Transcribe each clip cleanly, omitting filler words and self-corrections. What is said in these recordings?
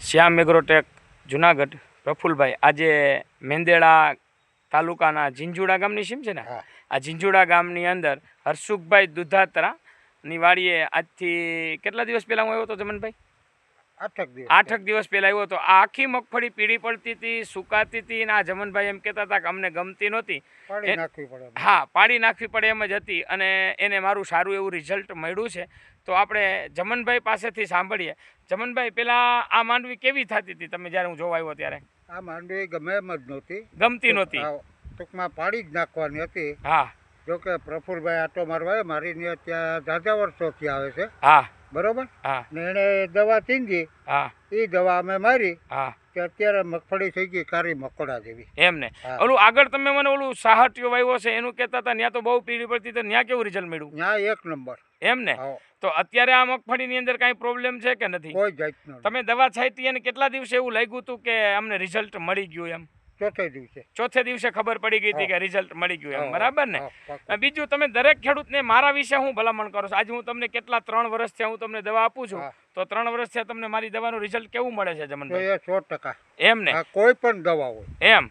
શ્યામ Agrotech Junagadh Prafulbhai આજે મેંદેડા તાલુકાના ઝીંઝુડા ગામની સીમ છે ને, આ ઝીંઝુડા ગામની અંદર હરસુખભાઈ દુધાત્રાની વાડીએ આજથી કેટલા દિવસ પહેલાં હું આવ્યો હતો જમનભાઈ? 8 દિવસ પહેલાં આવ્યો હતો. આ આખી મગફળી પીળી પડતી હતી, સુકાતી હતી, અને આ જમનભાઈ એમ કહેતા હતા કે અમને ગમતી નહોતી, હા પાડી નાખવી પડે એમ જ હતી, અને એને મારું સારું એવું રિઝલ્ટ મળ્યું છે. તો આપણે જમનભાઈ પાસેથી સાંભળીએ. જમનભાઈ, પેલા આ માંડવી કેવી થતી હતી તમે જ્યારે હું જોવા આવ્યો ત્યારે? આ માંડવી ગમે એમ જ નહોતી, ગમતી નહોતી, ટૂંકમાં પાડી જ નાખવાની હતી. હા, જોકે પ્રફુલભાઈ આટો મારવા મારી ત્યાં ઝાઝા વર્ષોથી આવે છે. હા બરોબર. હા, ને એને દવા ચીંધી, હા એ દવા અમે મારી. હા, કે અત્યારે મગફળી થઈ ગઈ કારી મકોડા જેવી. એમ ને ઓલું આગળ તમે મને ઓલું સાહટિયો વાવ્યો છે એનું કહેતા હતા, ત્યાં તો બહુ પીળી પડતી, તો ત્યાં કેવું રિઝલ્ટ મળ્યું? ત્યાં 1 નંબર. એમ ને? તો અત્યારે આ મગફળીની અંદર કાંઈ પ્રોબ્લેમ છે કે નથી? કોઈ જાતનો. તમે દવા છાંટી અને કેટલા દિવસે એવું લાગ્યું હતું કે અમને રિઝલ્ટ મળી ગયું એમ? ચોથે દિવસે ખબર પડી ગઈ હતી કે રિઝલ્ટ મળી ગયું એમ, બરાબર ને? બીજું, તમે દરેક ખેડૂતને મારા વિશે હું ભલામણ કરો છો? આજે હું તમને કેટલા 3 વર્ષથી હું તમને દવા આપું છું, તો 3 વર્ષથી તમને મારી દવાનું રિઝલ્ટ કેવું મળે છે જમનભાઈ? 100%. એમ ને? કોઈ પણ દવા હોય એમ?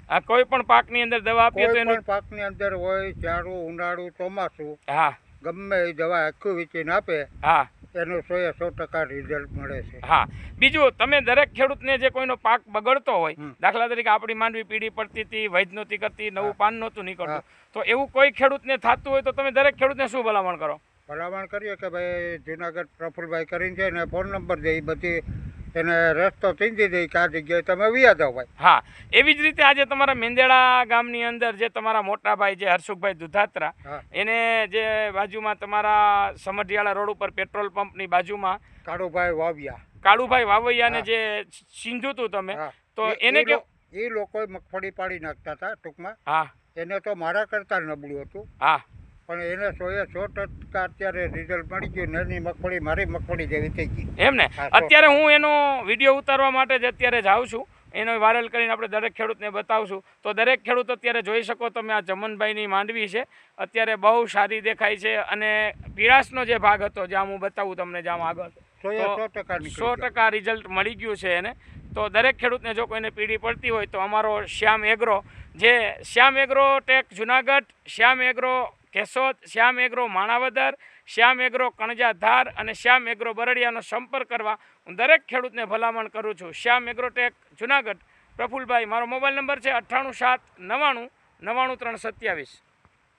આ કોઈ પણ પાકની અંદર દવા આપીએ તો એનું પાકની અંદર હોય, ચારું, ઉનાળું, ચોમાસું, હા ગમે એ દવા આખું વીચીને આપે, હા એનું 100% રિઝલ્ટ મળે છે. હા, બીજું, તમે દરેક ખેડૂતને જે કોઈનો પાક બગડતો હોય, દાખલા તરીકે આપણી માંડવી પીળી પડતી હતી, વૈધ નહોતી કરતી, નવું પાન નહોતું નીકળતું, તો એવું કોઈ ખેડૂતને થતું હોય તો તમે દરેક ખેડૂતને શું ભલામણ કરો? ભલામણ કરીએ કે ભાઈ જુનાગઢ પ્રફુલભાઈ કરીને છે ને ફોન નંબર દે, બધી એને રસ્તો ચીંધી દે કે આ જગ્યાએ તમે વ્યા જાઓ ભાઈ. હા, એવી જ રીતે આજે તમારા મેંદેડા ગામની અંદર જે તમારા મોટા ભાઈ જે હરસુખભાઈ દુધાત્રા, એને જે બાજુમાં તમારા સમઢિયાળા રોડ ઉપર પેટ્રોલ પંપની બાજુમાં કાળુભાઈ વાવૈયાને જે સિંધુ તું તમે, તો એને એ લોકો મગફળી પાડી નાખતા હતા ટૂંકમાં. હા, એને તો મારા કરતા નબળું હતું. હા, પણ એને 100% અત્યારે રિઝલ્ટ મળી ગયું. એની મગફળી મારી મગફળી જેવી થઈ ગઈ. એમ ને? અત્યારે હું એનો વિડીયો ઉતારવા માટે જ અત્યારે જાઉં છું, એનો વાયરલ કરીને આપણે દરેક ખેડૂતને બતાવશું. તો દરેક ખેડૂત અત્યારે જોઈ શકો તમે, આ જમનભાઈની માંડવી છે, અત્યારે બહુ સારી દેખાય છે, અને પીળાશનો જે ભાગ હતો જ્યાં હું બતાવું તમને, જ્યાં આગળ 100% રિઝલ્ટ મળી ગયું છે એને. તો દરેક ખેડૂતને જો કોઈને પીળી પડતી હોય તો અમારો શ્યામ એગ્રો, જે શ્યામ એગ્રોટેક જુનાગઢ, શ્યામ એગ્રો કેશોદ, શ્યામ એગ્રો માણાવદર, શ્યામ એગ્રો કણજાધાર અને શ્યામ એગ્રો બરડિયાનો સંપર્ક કરવા હું દરેક ખેડૂતને ભલામણ કરું છું. શ્યામ એગ્રોટેક જુનાગઢ પ્રફુલભાઈ, મારો મોબાઈલ નંબર છે 98 7 99 99 327.